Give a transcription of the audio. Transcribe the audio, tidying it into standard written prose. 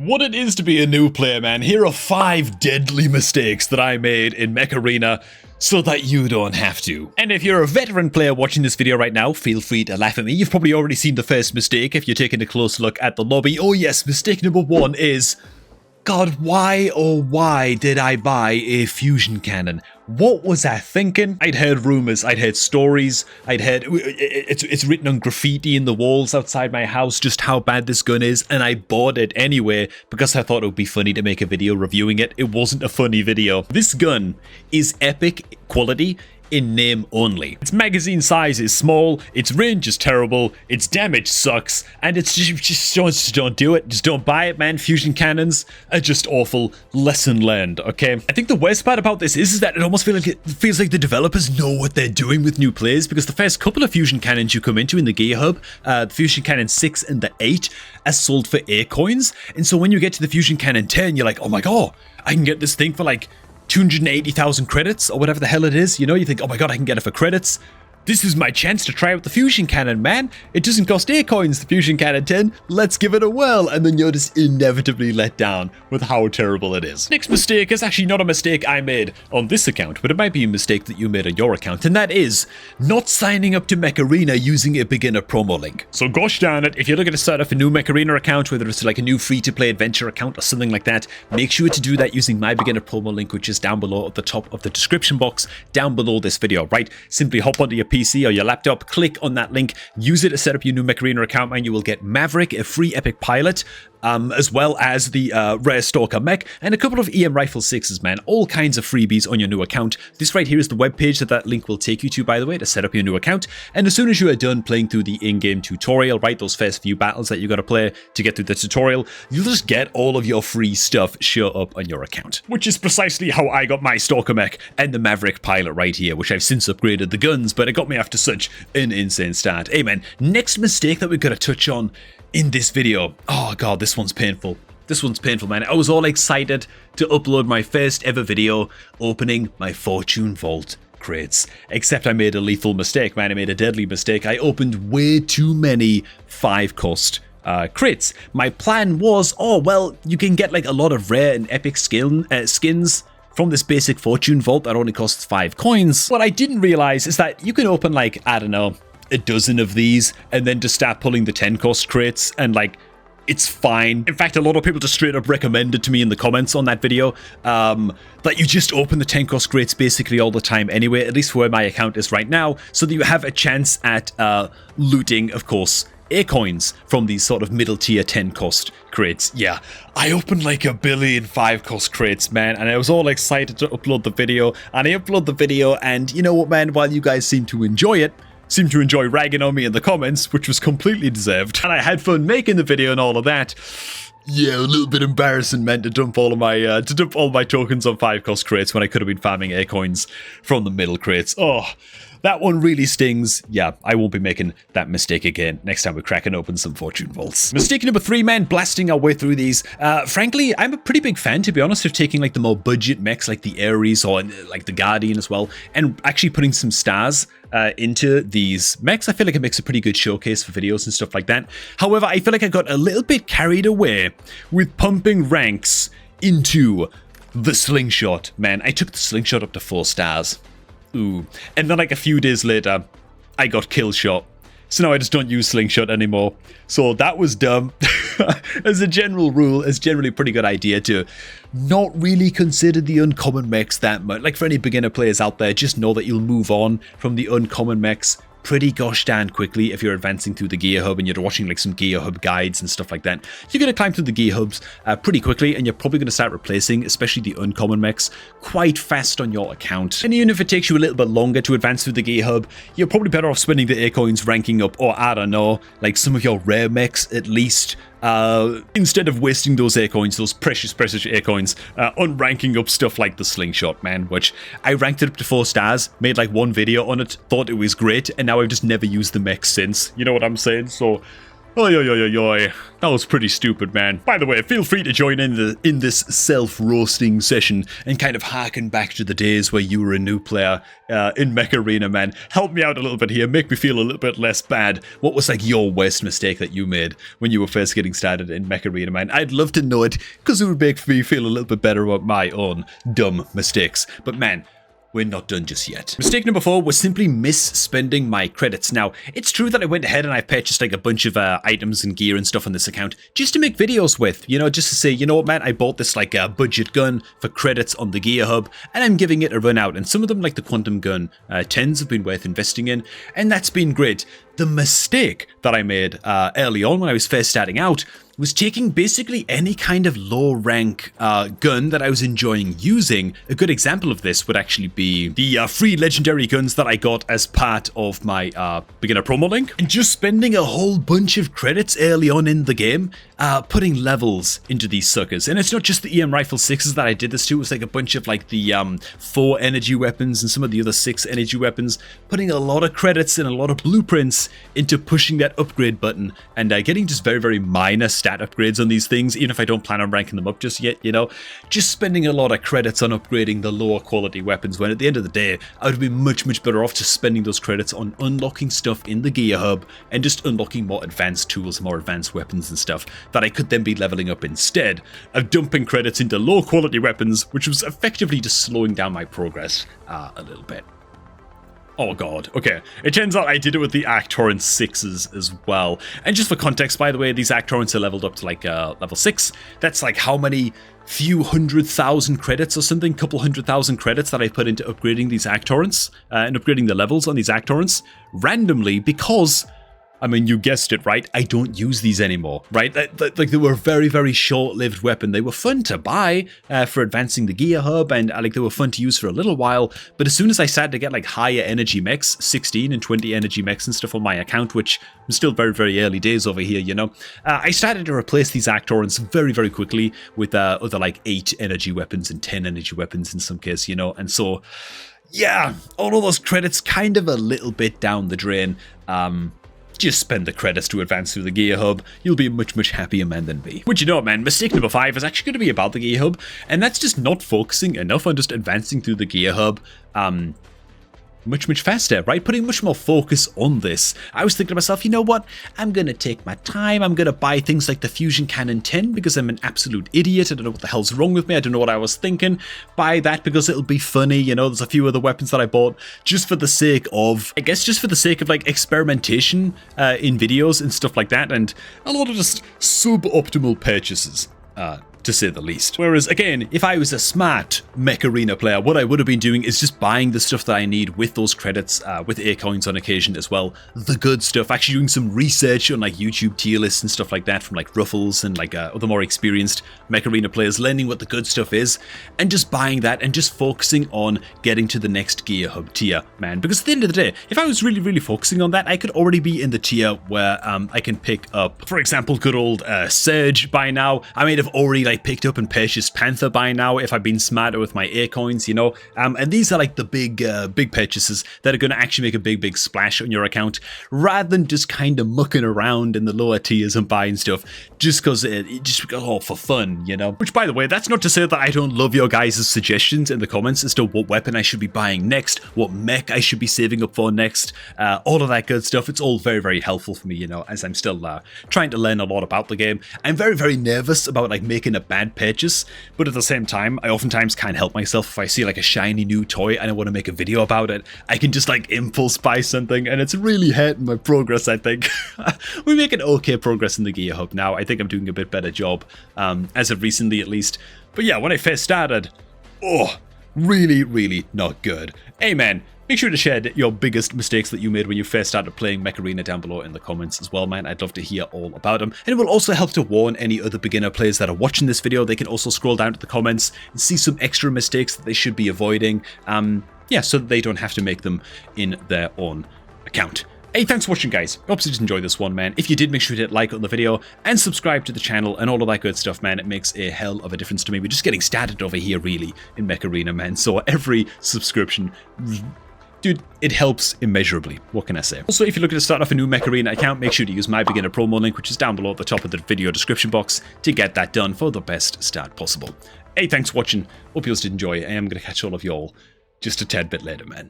What it is to be a new player, man. Here are 5 deadly mistakes that I made in Mech Arena so that you don't have to. And if you're a veteran player watching this video right now, feel free to laugh at me. You've probably already seen the first mistake if you're taking a close look at the lobby. Oh yes, mistake number 1 is, God, why oh why did I buy a fusion cannon? What was I thinking? I'd heard rumors, I'd heard stories, I'd heard it's written on graffiti in the walls outside my house just how bad this gun is, and I bought it anyway because I thought it would be funny to make a video reviewing it. It wasn't a funny video. This gun is epic quality in name only. Its magazine size is small, its range is terrible, its damage sucks, and it's just don't do it. Just don't buy it, man. Fusion cannons are just awful. Lesson learned, okay? I think the worst part about this is that it almost feels like the developers know what they're doing with new players, because the first couple of fusion cannons you come into in the gear hub, the fusion cannon 6 and the 8, are sold for A coins, and so when you get to the fusion cannon 10, you're like, oh my god, I can get this thing for like 280,000 credits or whatever the hell it is. You know, you think, oh my god, I can get it for credits. This is my chance to try out the fusion cannon, man. It doesn't cost 8 coins, the fusion cannon 10. Let's give it a whirl. And then you're just inevitably let down with how terrible it is. Next mistake is actually not a mistake I made on this account, but it might be a mistake that you made on your account, and that is not signing up to Mech Arena using a beginner promo link. So gosh darn it, if you're looking to start up a new Mech Arena account, whether it's like a new free-to-play adventure account or something like that, make sure to do that using my beginner promo link, which is down below at the top of the description box, down below this video, right? Simply hop onto your PC or your laptop, click on that link, use it to set up your new Mech Arena account, and you will get Maverick, a free epic pilot, as well as the rare Stalker mech, and a couple of EM Rifle 6s, man. All kinds of freebies on your new account. This right here is the webpage that link will take you to, by the way, to set up your new account. And as soon as you are done playing through the in-game tutorial, right, those first few battles that you got to play to get through the tutorial, you'll just get all of your free stuff show up on your account. Which is precisely how I got my Stalker mech and the Maverick pilot right here, which I've since upgraded the guns, but it got me after such an insane start. Hey man, next mistake that we're going to touch on in this video. Oh god, this one's painful. This one's painful, man. I was all excited to upload my first ever video opening my Fortune Vault crates. Except I made a lethal mistake, man. I made a deadly mistake. I opened way too many 5-cost crates. My plan was, oh, well, you can get like a lot of rare and epic skins from this basic Fortune Vault that only costs 5 coins. What I didn't realize is that you can open like, I don't know, a dozen of these and then just start pulling the 10-cost crates, and like it's fine. In fact, a lot of people just straight up recommended to me in the comments on that video that you just open the 10-cost crates basically all the time anyway, at least where my account is right now, so that you have a chance at looting, of course, A coins from these sort of middle tier 10-cost crates. Yeah, I opened like a billion 5-cost crates, man, and I was all excited to upload the video, and I upload the video, and you know what, man, while you guys seem to enjoy ragging on me in the comments, which was completely deserved, and I had fun making the video and all of that. Yeah, a little bit embarrassing, man, to dump all my tokens on 5-cost crates when I could have been farming A coins from the middle crates. Oh, that one really stings. Yeah, I won't be making that mistake again next time we're cracking open some Fortune Vaults. Mistake number 3, man, blasting our way through these. Frankly, I'm a pretty big fan, to be honest, of taking like the more budget mechs like the Ares or like the Guardian as well, and actually putting some stars into these mechs. I feel like it makes a pretty good showcase for videos and stuff like that. However, I feel like I got a little bit carried away with pumping ranks into the slingshot. Man, I took the slingshot up to 4 stars. Ooh. And then like a few days later, I got kill shot. So now I just don't use slingshot anymore. So that was dumb. As a general rule, it's generally a pretty good idea to not really consider the uncommon mechs that much. Like for any beginner players out there, just know that you'll move on from the uncommon mechs pretty gosh darn quickly if you're advancing through the gear hub and you're watching like some gear hub guides and stuff like that. You're going to climb through the gear hubs pretty quickly, and you're probably going to start replacing, especially the uncommon mechs, quite fast on your account. And even if it takes you a little bit longer to advance through the gear hub, you're probably better off spending the A coins ranking up, or I don't know, like some of your rare mechs at least, instead of wasting those A coins, those precious A coins, on ranking up stuff like the slingshot, man, which I ranked it up to 4 stars, made like one video on it, thought it was great, and now I've just never used the mech since. You know what I'm saying? So Oi, oi, oi, oi, oi. That was pretty stupid, man. By the way, feel free to join in this self-roasting session and kind of harken back to the days where you were a new player in Mech Arena, man. Help me out a little bit here. Make me feel a little bit less bad. What was like your worst mistake that you made when you were first getting started in Mech Arena, man? I'd love to know it because it would make me feel a little bit better about my own dumb mistakes. But man, we're not done just yet. Mistake number 4 was simply misspending my credits. Now, it's true that I went ahead and I purchased like a bunch of items and gear and stuff on this account just to make videos with, you know, just to say, you know what, man, I bought this like budget gun for credits on the Gear Hub and I'm giving it a run out. And some of them, like the Quantum Gun 10s, have been worth investing in, and that's been great. The mistake that I made early on when I was first starting out was taking basically any kind of low rank gun that I was enjoying using. A good example of this would actually be the free legendary guns that I got as part of my beginner promo link, and just spending a whole bunch of credits early on in the game putting levels into these suckers. And it's not just the EM Rifle 6s that I did this to, it was like a bunch of like the 4 energy weapons and some of the other 6 energy weapons, putting a lot of credits and a lot of blueprints into pushing that upgrade button and getting just very, very minor stat upgrades on these things, even if I don't plan on ranking them up just yet, you know, just spending a lot of credits on upgrading the lower quality weapons, when at the end of the day, I would be much, much better off just spending those credits on unlocking stuff in the Gear Hub and just unlocking more advanced tools, more advanced weapons and stuff that I could then be leveling up instead of dumping credits into low quality weapons, which was effectively just slowing down my progress a little bit. Oh god, okay. It turns out I did it with the Arc Torrent 6s as well. And just for context, by the way, these Arc Torrents are leveled up to like level 6. That's like how many few 100,000 credits or something, couple 100,000 credits that I put into upgrading these Arc Torrents and upgrading the levels on these Arc Torrents randomly, because I mean, you guessed it, right? I don't use these anymore, right? Like they were a very, very short-lived weapon. They were fun to buy for advancing the Gear Hub, and like they were fun to use for a little while. But as soon as I started to get like higher energy mechs, 16 and 20 energy mechs and stuff on my account, which I'm still very, very early days over here, you know, I started to replace these Arc Torrents very, very quickly with other like 8 energy weapons and 10 energy weapons in some case, you know, and so yeah, all of those credits kind of a little bit down the drain. Just spend the credits to advance through the Gear Hub. You'll be a much, much happier man than me. But you know what, man, mistake number 5 is actually going to be about the Gear Hub, and that's just not focusing enough on just advancing through the Gear Hub much, much faster, right? Putting much more focus on this. I was thinking to myself, you know what? I'm going to take my time. I'm going to buy things like the Fusion Cannon 10 because I'm an absolute idiot. I don't know what the hell's wrong with me. I don't know what I was thinking. Buy that because it'll be funny. You know, there's a few other weapons that I bought just for the sake of, I guess, just for the sake of like experimentation in videos and stuff like that. And a lot of just suboptimal purchases. To say the least. Whereas, again, if I was a smart Mech Arena player, what I would have been doing is just buying the stuff that I need with those credits, with A coins on occasion as well. The good stuff, actually doing some research on like YouTube tier lists and stuff like that from like Ruffles and like other more experienced Mech Arena players, learning what the good stuff is, and just buying that and just focusing on getting to the next Gear Hub tier, man. Because at the end of the day, if I was really, really focusing on that, I could already be in the tier where I can pick up, for example, good old Surge by now. I might have already like picked up and purchased Panther by now if I've been smarter with my A coins, you know. And these are like the big purchases that are going to actually make a big splash on your account, rather than just kind of mucking around in the lower tiers and buying stuff just because for fun, you know. Which, by the way, that's not to say that I don't love your guys' suggestions in the comments as to what weapon I should be buying next, what mech I should be saving up for next, all of that good stuff. It's all very, very helpful for me, you know, as I'm still trying to learn a lot about the game. I'm very, very nervous about like making a bad purchase, but at the same time, I oftentimes can't help myself. If I see like a shiny new toy and I want to make a video about it, I can just like impulse buy something, and it's really hurting my progress, I think. We're making okay progress in the Gear Hub now. I think I'm doing a bit better job, as of recently at least. But yeah, when I first started, really, really not good. Hey man, make sure to share your biggest mistakes that you made when you first started playing Mech Arena down below in the comments as well, man. I'd love to hear all about them. And it will also help to warn any other beginner players that are watching this video. They can also scroll down to the comments and see some extra mistakes that they should be avoiding. Yeah, so that they don't have to make them in their own account. Hey, thanks for watching, guys. I hope you did enjoy this one, man. If you did, make sure to hit like on the video and subscribe to the channel and all of that good stuff, man. It makes a hell of a difference to me. We're just getting started over here, really, in Mech Arena, man. So every subscription dude, it helps immeasurably. What can I say? Also, if you're looking to start off a new Mech Arena account, make sure to use my beginner promo link, which is down below at the top of the video description box, to get that done for the best start possible. Hey, thanks for watching. Hope you all did enjoy. I am going to catch all of y'all just a tad bit later, man.